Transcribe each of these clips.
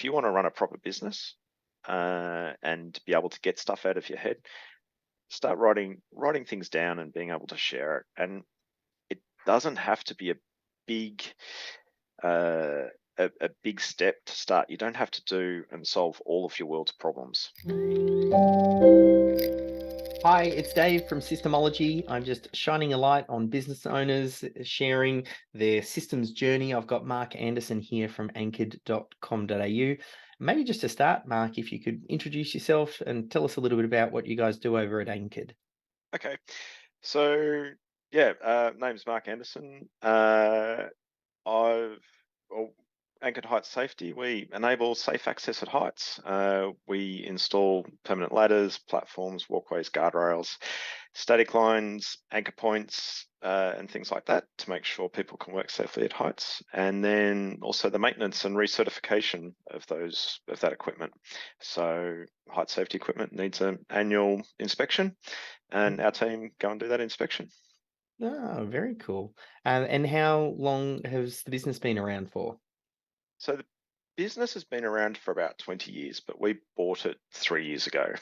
if you want to run a proper business and be able to get stuff out of your head, start writing things down and being able to share it. And it doesn't have to be a big uh, a big step to start. You don't have to do and solve all of your world's problems. Hi, it's Dave from Systemology. I'm just shining a light on business owners sharing their systems journey. I've got Mark Anderson here from anchored.com.au. Maybe just to start, Mark, if you could introduce yourself and tell us a little bit about what you guys do over at Anchored. Okay, so yeah, name's Mark Anderson. I've well, Anchored Height Safety. We enable safe access at heights. We install permanent ladders, platforms, walkways, guardrails, static lines, anchor points, and things like that to make sure people can work safely at heights. And then also the maintenance and recertification of that equipment. So height safety equipment needs an annual inspection, and our team go and do that inspection. Oh, very cool. And how long has the business been around for? So the business has been around for about 20 years, but we bought it 3 years ago.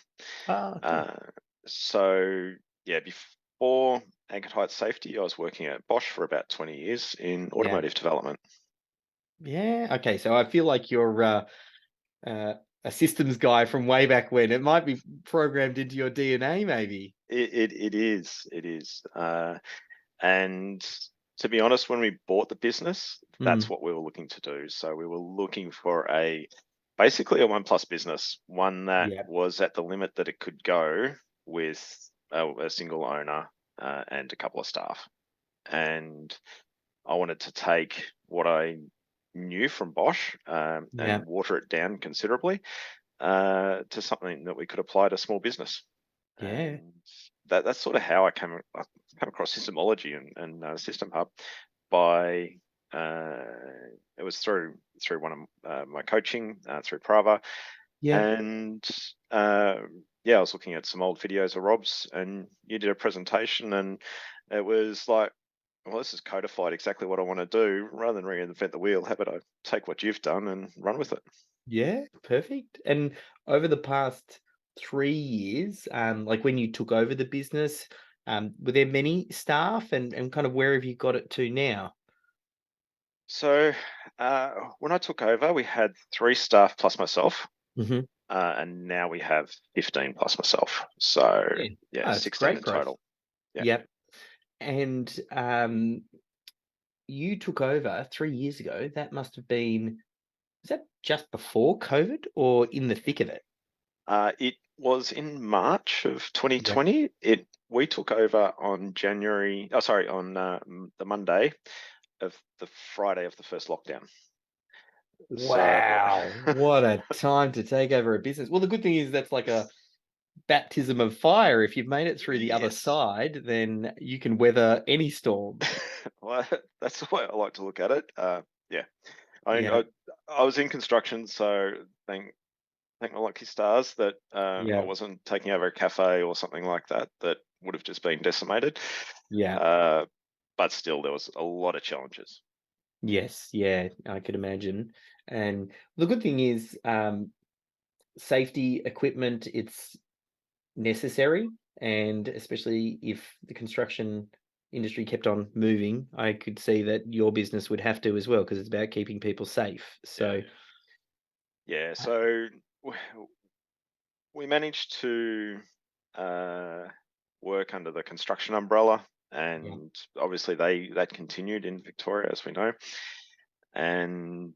Ah, okay. Uh, so yeah, before Anchored Height Safety, I was working at Bosch for about 20 years in Yeah. automotive development. Yeah. Okay. So I feel like you're uh, a systems guy from way back when. It might be programmed into your DNA, maybe. It is. And to be honest, when we bought the business, that's Mm, what we were looking to do. So we were looking for basically a one plus business, one that yeah. was at the limit that it could go with a single owner and a couple of staff. And I wanted to take what I knew from Bosch Yeah. and water it down considerably to something that we could apply to small business. Yeah. And that's sort of how I came across Systemology and System Hub by uh, it was through one of my coaching through Prava, Yeah. and uh, yeah, I was looking at some old videos of Rob's, and you did a presentation, and it was like, well, this is codified exactly what I want to do. Rather than reinvent the wheel, how about I take what you've done and run with it? Yeah. Perfect. And over the past 3 years, like when you took over the business, were there many staff and kind of where have you got it to now? So when I took over, we had 3 staff plus myself, Hmm. and now we have 15 plus myself. So Yeah. yeah, Oh, it's 16 great in growth. total. Yeah. Yep. And you took over 3 years ago. That must have been, was that just before COVID or in the thick of it? It was in March of Yep. 2020. We took over on January. Oh, sorry, on the Monday of the Friday of the first lockdown. So Wow, what a time to take over a business. Well, the good thing is that's like a baptism of fire. If you've made it through the other yes, side, then you can weather any storm. well, that's the way I like to look at it. Yeah, I mean, Yeah, I was in construction, so thank my lucky stars that I yeah, wasn't taking over a cafe or something like that that would have just been decimated. yeah. Uh, but still, there was a lot of challenges. Yes, yeah, I could imagine. And the good thing is, safety equipment, it's necessary, and especially if the construction industry kept on moving, I could see that your business would have to as well, because it's about keeping people safe. Yeah, So, yeah. So we managed to uh, work under the construction umbrella, yeah. and obviously that continued in Victoria, as we know. And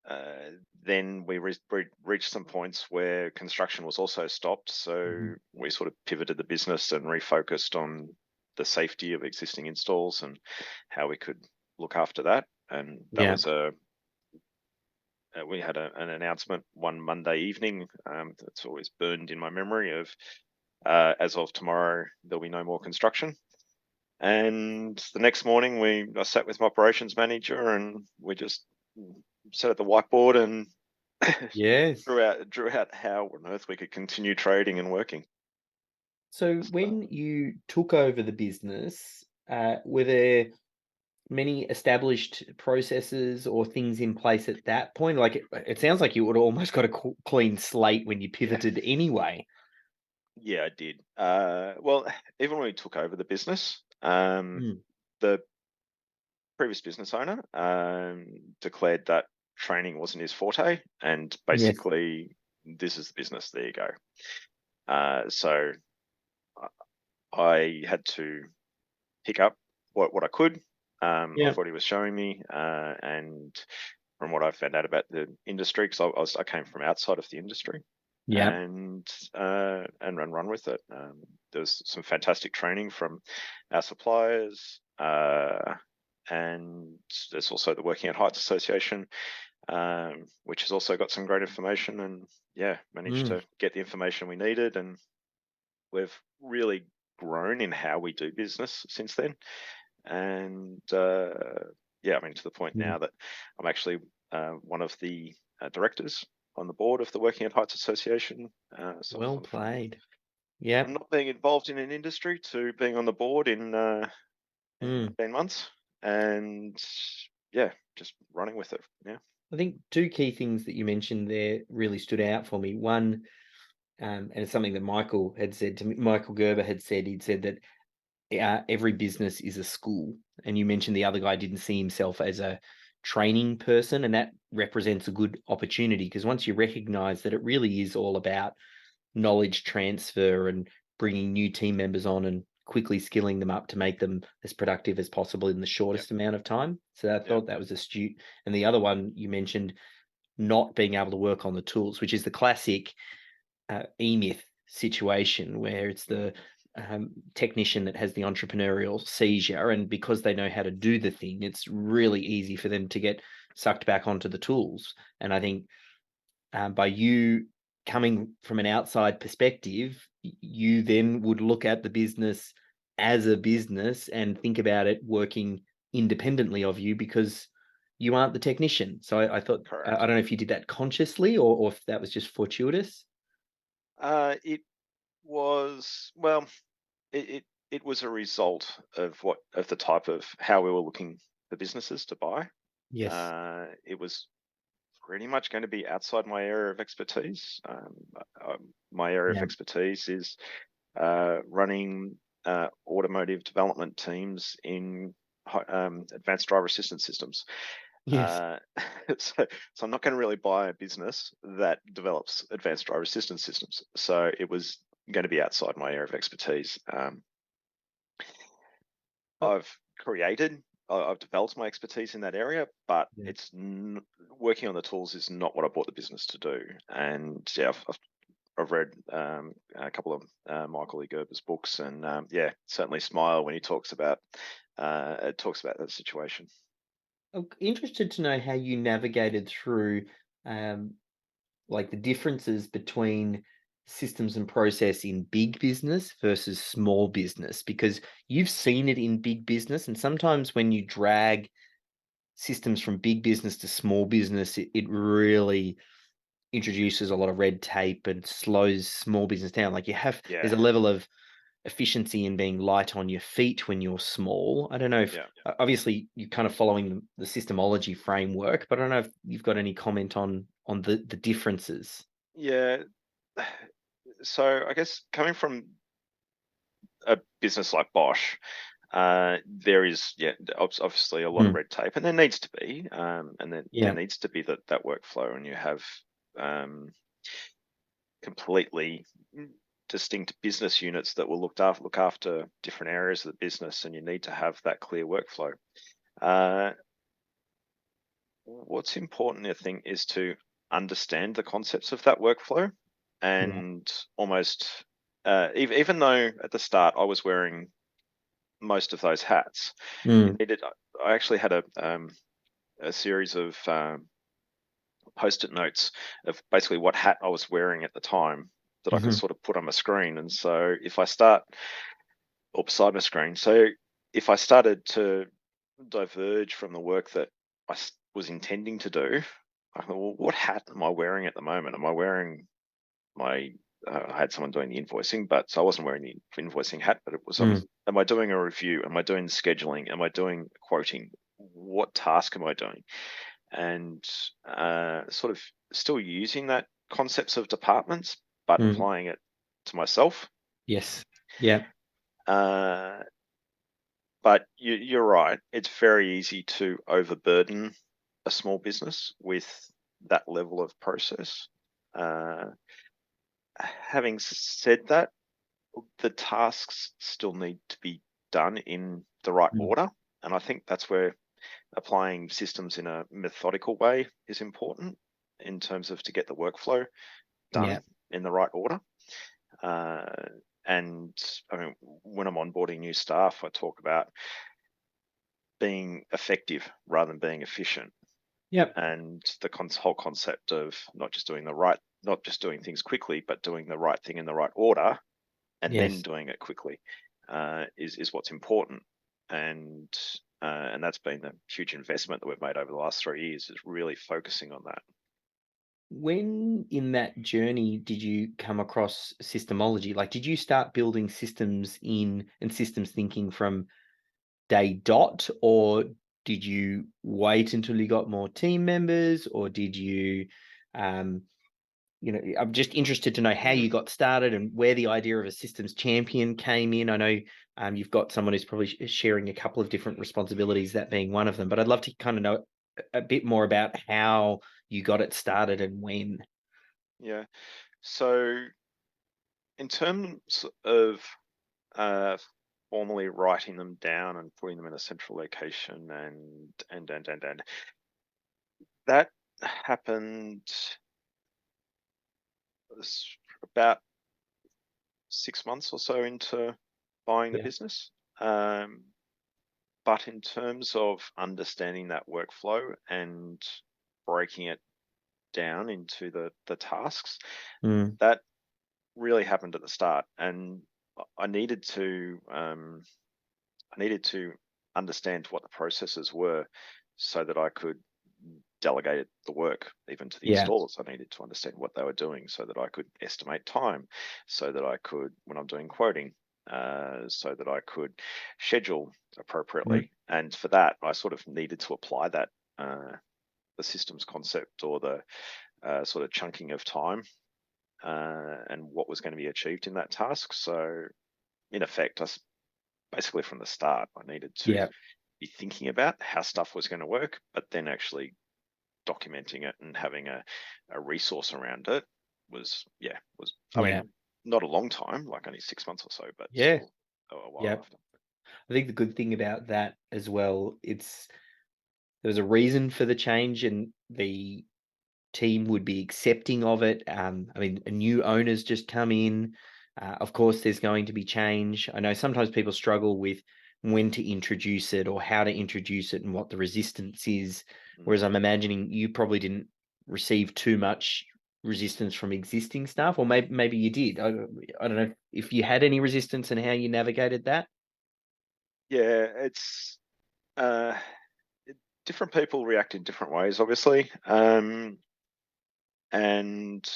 uh, then we reached some points where construction was also stopped, so Mhm. we sort of pivoted the business and refocused on the safety of existing installs and how we could look after that. And that Yeah. was we had an announcement one Monday evening that's always burned in my memory of as of tomorrow there'll be no more construction. And the next morning I sat with my operations manager and we just sat at the whiteboard and Yes. drew out how on earth we could continue trading and working. So So, when you took over the business, were there many established processes or things in place at that point? Like it sounds like you would have almost got a clean slate when you Yeah. pivoted anyway. Yeah, I did. Well, even when we took over the business, Mm, the previous business owner declared that training wasn't his forte, and yes. basically, this is the business. There you go. So I had to pick up what I could Yeah. of what he was showing me, and from what I found out about the industry, because I came from outside of the industry, Yeah. and run with it. There was some fantastic training from our suppliers, and there's also the Working at Heights Association, which has also got some great information. And yeah, managed Mm, to get the information we needed, and we've really grown in how we do business since then. And yeah, I mean, to the point mm. now that I'm actually one of the directors on the board of the Working at Heights Association. So I've Well gone played. from Yep. not being involved in an industry to being on the board in Mm. 15 months, and yeah, just running with it. Yeah, I think two key things that you mentioned there really stood out for me. One, and it's something that Michael had said to me. Michael Gerber had said, he'd said that every business is a school. And you mentioned the other guy didn't see himself as a training person, and that represents a good opportunity because once you recognize that it really is all about knowledge transfer and bringing new team members on and quickly skilling them up to make them as productive as possible in the yeah, shortest amount of time. So I yeah, thought that was astute. And the other one you mentioned, not being able to work on the tools, which is the classic e-myth situation where it's the technician that has the entrepreneurial seizure, and because they know how to do the thing, it's really easy for them to get sucked back onto the tools. And I think by you coming from an outside perspective, you then would look at the business as a business and think about it working independently of you because you aren't the technician. So I thought, I correct. don't know if you did that consciously or if that was just fortuitous. It was well, it was a result of the type of how we were looking for businesses to buy. Yes. It was pretty much going to be outside my area of expertise. My area of Yeah. expertise is running automotive development teams in advanced driver assistance systems. Yes. Uh, so, so I'm not going to really buy a business that develops advanced driver assistance systems. So it was going to be outside my area of expertise. Oh, I've created, I've developed my expertise in that area, but yeah. working on the tools is not what I bought the business to do. And yeah, I've read a couple of Michael E. Gerber's books, and yeah, certainly smile when he talks about that situation. I'm interested to know how you navigated through um, like the differences between systems and process in big business versus small business, because you've seen it in big business. And sometimes when you drag systems from big business to small business, it really introduces a lot of red tape and slows small business down. Like there's Yeah, a level of efficiency in being light on your feet when you're small. I don't know if yeah, obviously you're kind of following the systemology framework, but I don't know if you've got any comment on the differences. yeah. So I guess coming from a business like Bosch, there is obviously a lot of Mm, red tape, and there needs to be, and then there yeah. needs to be that workflow, and you have um, completely distinct business units that will look after different areas of the business, and you need to have that clear workflow. Uh, what's important, I think, is to understand the concepts of that workflow, Yeah. and almost even though at the start I was wearing most of those hats, you Mm, needed. I actually had a series of post-it notes of basically what hat I was wearing at the time that I could mhm, sort of put on my screen. And so if I start or beside my screen, so if I started to diverge from the work that was intending to do, I thought, well, what hat am I wearing at the moment? Am I wearing my I had someone doing the invoicing, but so I wasn't wearing the invoicing hat, but it was mm, am I doing a review? Am I doing scheduling? Am I doing quoting? what task am I doing? And sort of still using that concepts of departments, but Mm. applying it to myself. Yes. Yeah. Uh, but you're right. It's very easy to overburden a small business with that level of process. Uh, Having said that, the tasks still need to be done in the right Mm. order. And I think that's where applying systems in a methodical way is important in terms of to get the workflow Yeah. done in the right order. Uh, and I mean, when I'm onboarding new staff, I talk about being effective rather than being efficient. Yep. And the whole concept of not just doing things quickly, but doing the right thing in the right order and then Yes. doing it quickly is what's important. And that's been the huge investment that we've made over the last 3 years, is really focusing on that. When in that journey did you come across systemology? Like, did you start building systems in and systems thinking from day dot, or did you wait until you got more team members, or did you, um, I'm just interested to know how Mm, you got started and where the idea of a systems champion came in. I know you've got someone who's probably sharing a couple of different responsibilities, that being one of them, but I'd love to kind of know a bit more about how you got it started and when. yeah. So in terms of uh, formally writing them down and putting them in a central location, and that happened about 6 months or so into buying the Yeah. business. Um, but in terms of understanding that workflow and breaking it down into the tasks, Mm. that really happened at the start. And I needed to understand what the processes were so that I could delegate the work even to the Yeah. installers. I needed to understand what they were doing so that I could estimate time, so that I could, when I'm doing quoting, so that I could schedule Mm. appropriately. And for that, I sort of needed to apply that the systems concept, or the sort of chunking of time, and what was going to be achieved in that task. So in effect, basically from the start, I needed to Yeah. be thinking about how stuff was going to work, but then actually documenting it and having a resource around it was I Yeah. mean, not a long time, like only 6 months or so, but Yeah. still a while Yeah. after. I think the good thing about that as well, there's a reason for the change, and the team would be accepting of it. I mean, a new owner's just come in. Of course, there's going to be change. I know sometimes people struggle with when to introduce it or how to introduce it and what the resistance is. Mm. Whereas I'm imagining you probably didn't receive too much resistance from existing staff, or maybe you did. I don't know if you had any resistance and how you navigated that. Yeah, it's uh, different people react in different ways, obviously. And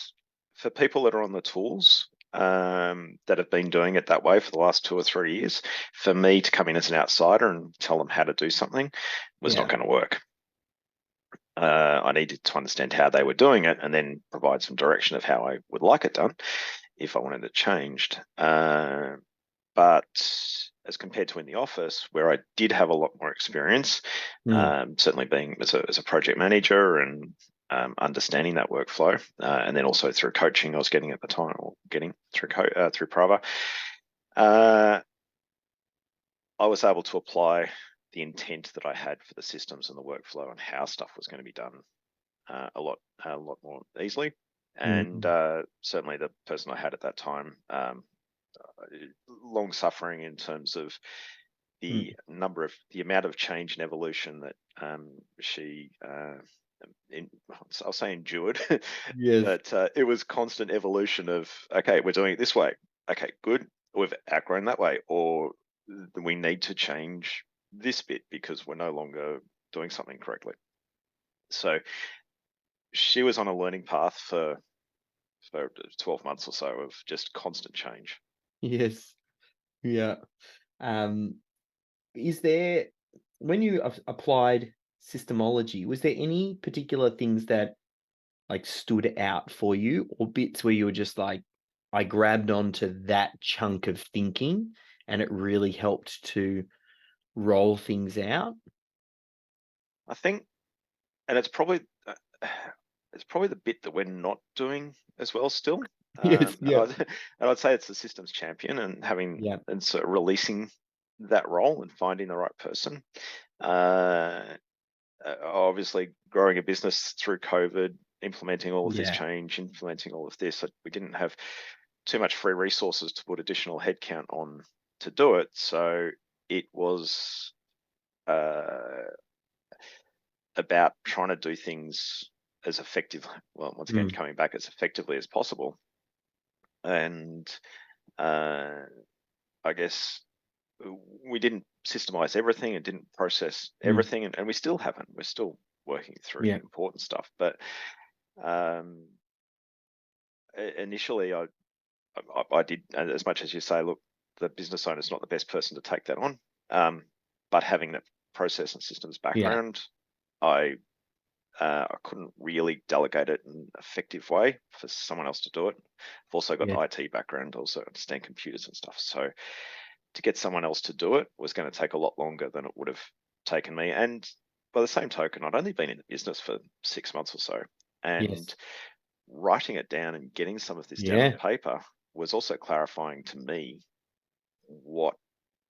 for people that are on the tools, that have been doing it that way for the last 2 or 3 years, for me to come in as an outsider and tell them how to do something was not Yeah. going to work. I needed to understand how they were doing it and then provide some direction of how I would like it done if I wanted it changed. But as compared to in the office, where I did have a lot more experience, Mm. certainly being as a project manager and understanding that workflow, and then also through coaching I was getting at the time, or getting through Prava, uh, I was able to apply the intent that I had for the systems and the workflow and how stuff was going to be done a lot more easily. And Mm. certainly the person I had at that time, long suffering in terms of Mm. the amount of change and evolution that she I'll say endured, Yes. but it was constant evolution of, okay, we're doing it this way. Okay, good. We've outgrown that way, or we need to change this bit because we're no longer doing something correctly. So she was on a learning path for 12 months or so of just constant change. Yes. Yeah. Um, is there? when you applied systemology, was there any particular things that like stood out for you, or bits where you were just like, I grabbed onto that chunk of thinking and it really helped to roll things out? I think, and it's probably the bit that we're not doing as well still. Yes, And yeah, I'd say it's the systems champion and having yeah, and sort of releasing that role and finding the right person. Uh, Obviously, growing a business through COVID, implementing all of this yeah. change, implementing all of this, we didn't have too much free resources to put additional headcount on to do it. So it was about trying to do things as effective, well, once again, Mm, coming back as effectively as possible. And uh, I guess we didn't systemize everything and didn't process mm, everything, and we still haven't. We're still working through the yeah, important stuff. But um, initially, I did, as much as you say, look, the business owner is not the best person to take that on. But having that process and systems yeah, background, I I couldn't really delegate it in an effective way for someone else to do it. I've also got yeah. the IT background, also understand computers and stuff. So to get someone else to do it was going to take a lot longer than it would have taken me. And by the same token, I'd only been in the business for 6 months or so. And Yes. writing it down and getting some of this down on Yeah. paper was also clarifying to me what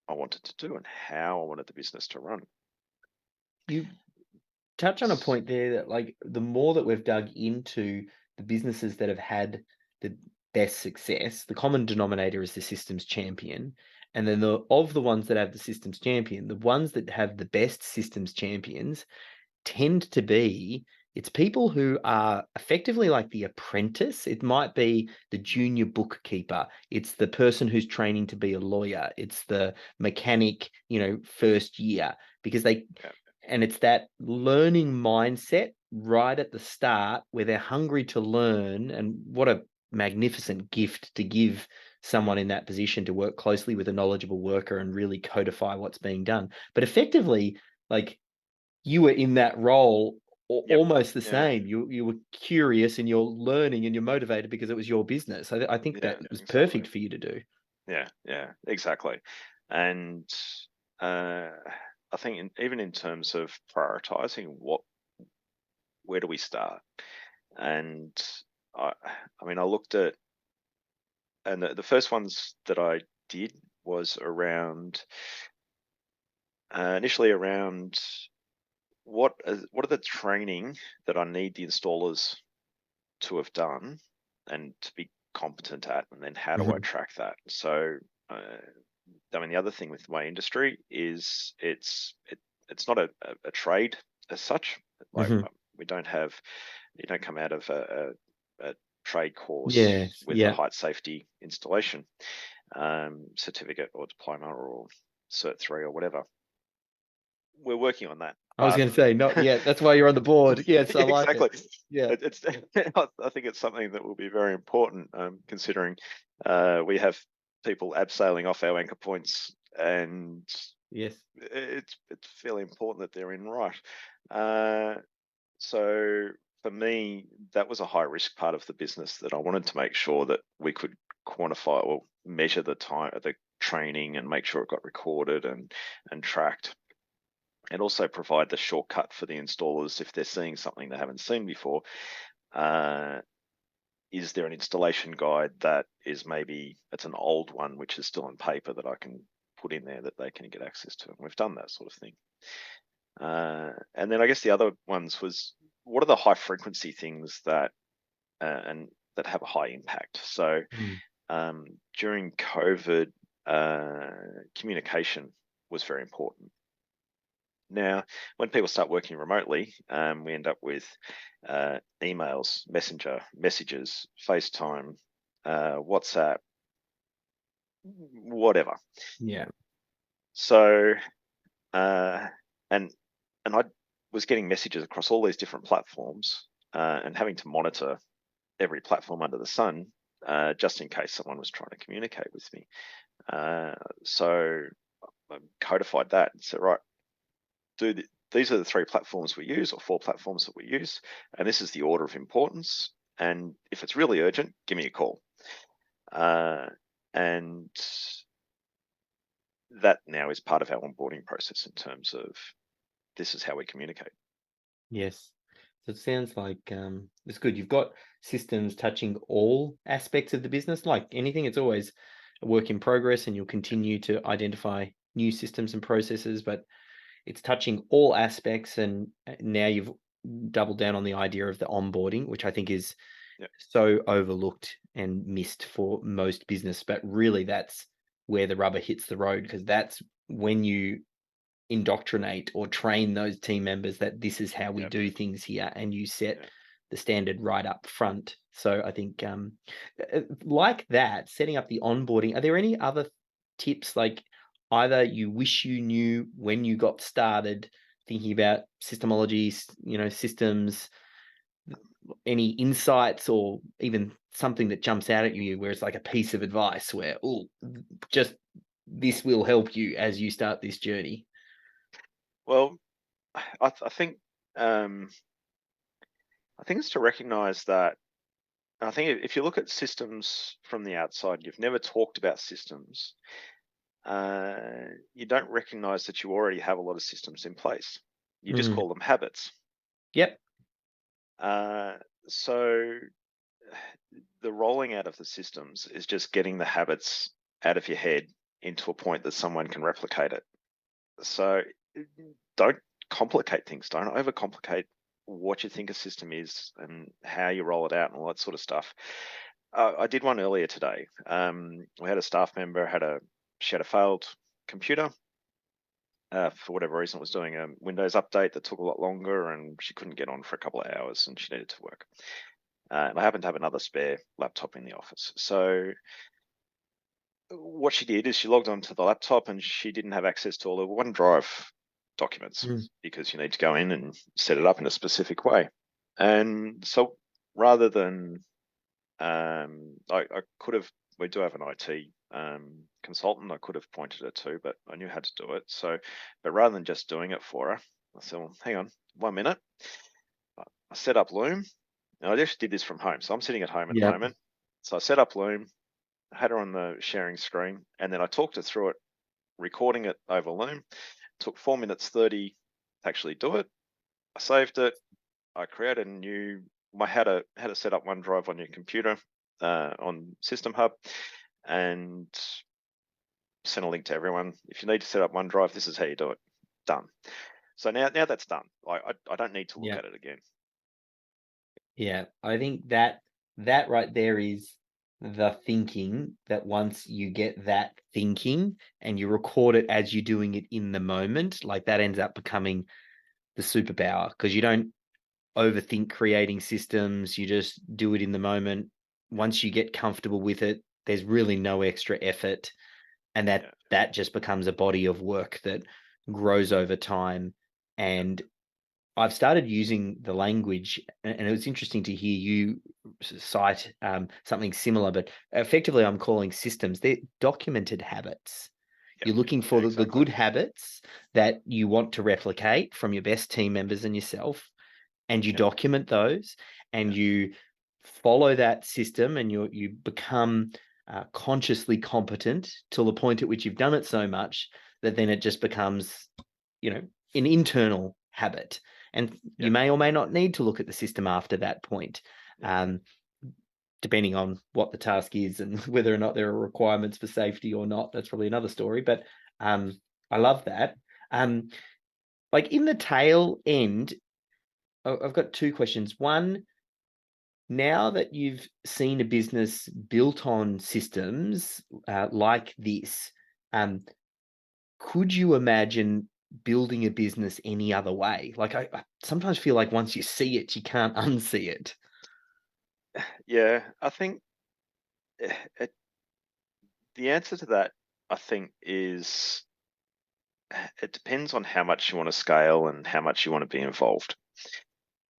I wanted to do and how I wanted the business to run. You touch on a point there that like the more that we've dug into the businesses that have had the best success, the common denominator is the systems champion. And then the ones that have the systems champion, the ones that have the best systems champions tend to be it's people who are effectively like the apprentice. It might be the junior bookkeeper. It's the person who's training to be a lawyer. It's the mechanic, first year, because they Yeah, and it's that learning mindset right at the start where they're hungry to learn. And what a magnificent gift to give someone in that position to work closely with a knowledgeable worker and really codify what's being done. But effectively, like you were in that role yep, almost the yeah, same. You were curious and you're learning and you're motivated because it was your business. I think yeah, that was exactly. perfect for you to do. Yeah, yeah, exactly. And uh, I think even in terms of prioritizing where do we start? And I, I mean, I looked at, and the first ones that I did was around, initially around what are the training that I need the installers to have done and to be competent at, and then how do I Mhm. track that? So, I mean, the other thing with my industry is it's not a trade as such. Like Mhm. we don't have you don't come out of a trade course Yes. with a Yeah. height safety installation certificate or diploma or Cert 3 or whatever. We're working on that, I was but going to say not yet. That's why you're on the board. Yes, I like it. exactly. Yeah. It's I think it's something that will be very important, considering we have people abseiling off our anchor points, and Yes. it's fairly important that they're in right. Uh, so for me, that was a high risk part of the business that I wanted to make sure that we could quantify or measure the time, the training, and make sure it got recorded and tracked, and also provide the shortcut for the installers if they're seeing something they haven't seen before. Uh, is there an installation guide that is maybe it's an old one which is still on paper that I can put in there that they can get access to? And we've done that sort of thing. And then I guess the other ones was what are the high frequency things that and that have a high impact. So Mm. during COVID, communication was very important. Now, when people start working remotely, we end up with emails, messenger, messages, FaceTime, WhatsApp, whatever. Yeah. So, uh, and I was getting messages across all these different platforms and having to monitor every platform under the sun, just in case someone was trying to communicate with me. So I codified that and said, right, these are the 3 platforms we use, or 4 platforms that we use, and this is the order of importance. And if it's really urgent, give me a call. And that now is part of our onboarding process in terms of this is how we communicate. Yes. So it sounds like it's good. You've got systems touching all aspects of the business. Like anything, it's always a work in progress, and you'll continue to identify new systems and processes, but it's touching all aspects. And now you've doubled down on the idea of the onboarding, which I think is Yeah, so overlooked and missed for most business. But really, that's where the rubber hits the road, because that's when you indoctrinate or train those team members that this is how we yeah, do things here, and you set yeah. the standard right up front. So I think like that, setting up the onboarding, are there any other tips, like either you wish you knew when you got started thinking about systemology, systems, any insights, or even something that jumps out at you where it's like a piece of advice where, oh, just this will help you as you start this journey? Well, I think it's to recognize that. I think if you look at systems from the outside, you've never talked about systems. You don't recognize that you already have a lot of systems in place. You just Mm. call them habits. Yep. Uh, so the rolling out of the systems is just getting the habits out of your head into a point that someone can replicate it. So don't complicate things. Don't overcomplicate what you think a system is and how you roll it out and all that sort of stuff. I did one earlier today. We had a staff member she had a failed computer. For whatever reason, it was doing a Windows update that took a lot longer, and she couldn't get on for a couple of hours, and she needed to work. And I happened to have another spare laptop in the office. So what she did is she logged onto the laptop, and she didn't have access to all the OneDrive documents Mm. because you need to go in and set it up in a specific way. And so rather than I could have, we do have an IT consultant I could have pointed her to, but I knew how to do it. So, but rather than just doing it for her, I said, well, hang on 1 minute. I set up Loom. And I just did this from home. So I'm sitting at home at the Yep. moment. So I set up Loom, I had her on the sharing screen, and then I talked her through it, recording it over Loom. It took 4 minutes 30 to actually do it. I saved it. I created a new, how to set up OneDrive on your computer on System Hub, and sent a link to everyone. If you need to set up OneDrive, this is how you do it. Done. So now that's done. I don't need to look Yep. at it again. Yeah. I think that right there is the thinking, that once you get that thinking and you record it as you're doing it in the moment, like that ends up becoming the superpower, because you don't overthink creating systems, you just do it in the moment. Once you get comfortable with it, there's really no extra effort, and Yeah, that just becomes a body of work that grows over time. And I've started using the language, and it was interesting to hear you cite something similar, but effectively I'm calling systems, they're documented habits. yeah, You're looking yeah, for the exactly. good habits that you want to replicate from your best team members and yourself, and you Yeah, document those, and yeah, you follow that system, and you become consciously competent till the point at which you've done it so much that then it just becomes, an internal habit. And yeah, you may or may not need to look at the system after that point, yeah. um, depending on what the task is and whether or not there are requirements for safety or not. That's probably another story. But I love that. Um, like in the tail end, I've got two questions. One, now that you've seen a business built on systems like this, um, could you imagine building a business any other way? Like I sometimes feel like once you see it, you can't unsee it. Yeah, I think it, the answer to that, I think, is it depends on how much you want to scale and how much you want to be involved.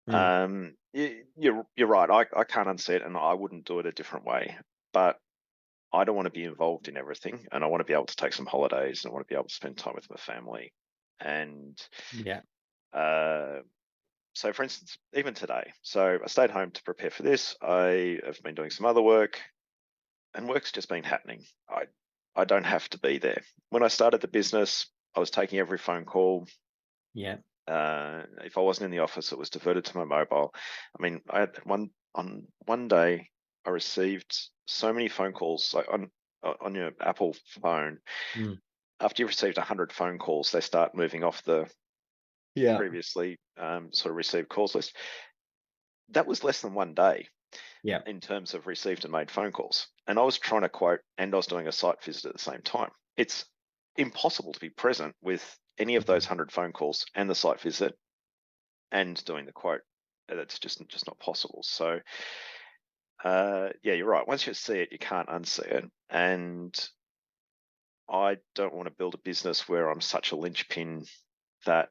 Mm, You're right. I can't unsee it, and I wouldn't do it a different way. But I don't want to be involved in everything, and I want to be able to take some holidays, and I want to be able to spend time with my family. And Yeah. so, for instance, even today, so I stayed home to prepare for this. I have been doing some other work, and work's just been happening. I don't have to be there. When I started the business, I was taking every phone call. Yeah. If I wasn't in the office, it was diverted to my mobile. I mean, I had one day I received so many phone calls, like on your Apple phone. Mm. After you've received 100 phone calls, they start moving off the Yeah. previously sort of received calls list. That was less than one day Yeah. in terms of received and made phone calls. And I was trying to quote, and I was doing a site visit at the same time. It's impossible to be present with any of those Mhm. 100 phone calls and the site visit and doing the quote. That's just not possible. So yeah, you're right. Once you see it, you can't unsee it. And I don't want to build a business where I'm such a linchpin that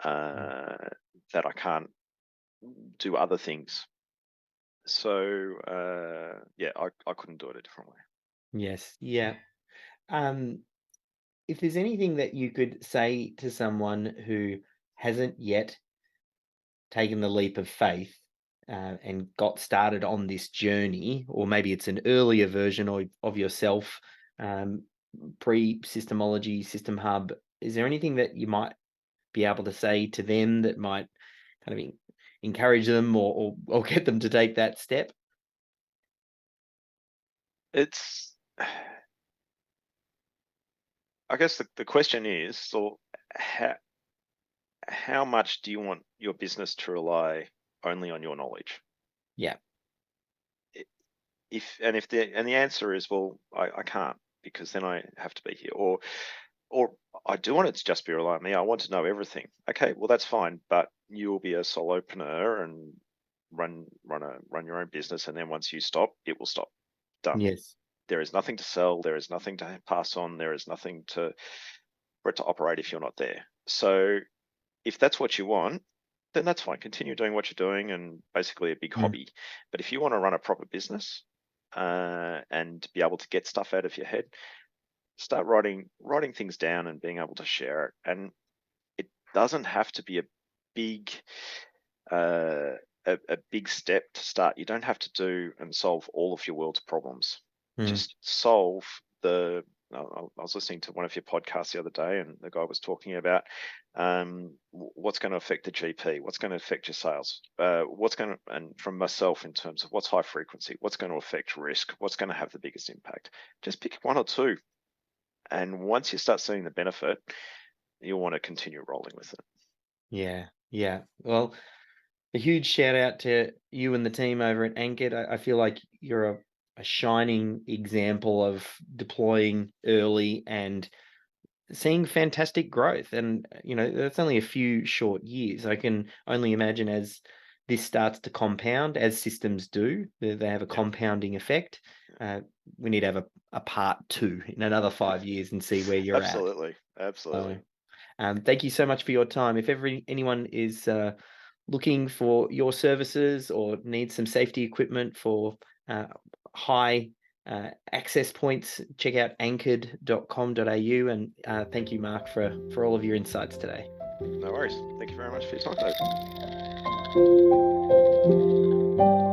Mm. that I can't do other things. So yeah, I couldn't do it a different way. Yes. Yeah. Um, if there's anything that you could say to someone who hasn't yet taken the leap of faith and got started on this journey, or maybe it's an earlier version of yourself, um, pre-systemology, system hub, is there anything that you might be able to say to them that might kind of encourage them or get them to take that step? It's I guess the question is, so how much do you want your business to rely only on your knowledge? Yeah. I- if the answer is, well, I can't, because then I have to be here, or I do want it to just be reliant on me. I want to know everything. Okay, well, that's fine, but you will be a solopreneur and run your own business, and then once you stop, it will stop. Done. Yes. There is nothing to sell. There is nothing to pass on. There is nothing for it to operate if you're not there. So if that's what you want, then that's fine. Continue doing what you're doing and basically a big Mm. hobby. But if you want to run a proper business and be able to get stuff out of your head, start writing things down and being able to share it. And it doesn't have to be a big uh, a big step to start. You don't have to do and solve all of your world's problems. Mm. Just solve the. I was listening to one of your podcasts the other day, and the guy was talking about what's going to affect the GP, what's going to affect your sales, what's going to, and from myself in terms of what's high frequency, what's going to affect risk, what's going to have the biggest impact. Just pick one or two, and once you start seeing the benefit, you'll want to continue rolling with it. Yeah. Yeah. Well, a huge shout out to you and the team over at Anchored. I feel like you're a shining example of deploying early and seeing fantastic growth. And, that's only a few short years. I can only imagine as this starts to compound, as systems do, they have a Yeah, compounding effect. Uh, we need to have a part two in another 5 years and see where you're at. absolutely, absolutely. So, thank you so much for your time. If anyone is looking for your services or needs some safety equipment for uh, high access points, check out anchored.com.au. And thank you, Mark, for all of your insights today. No worries. Thank you very much for your time, Dave.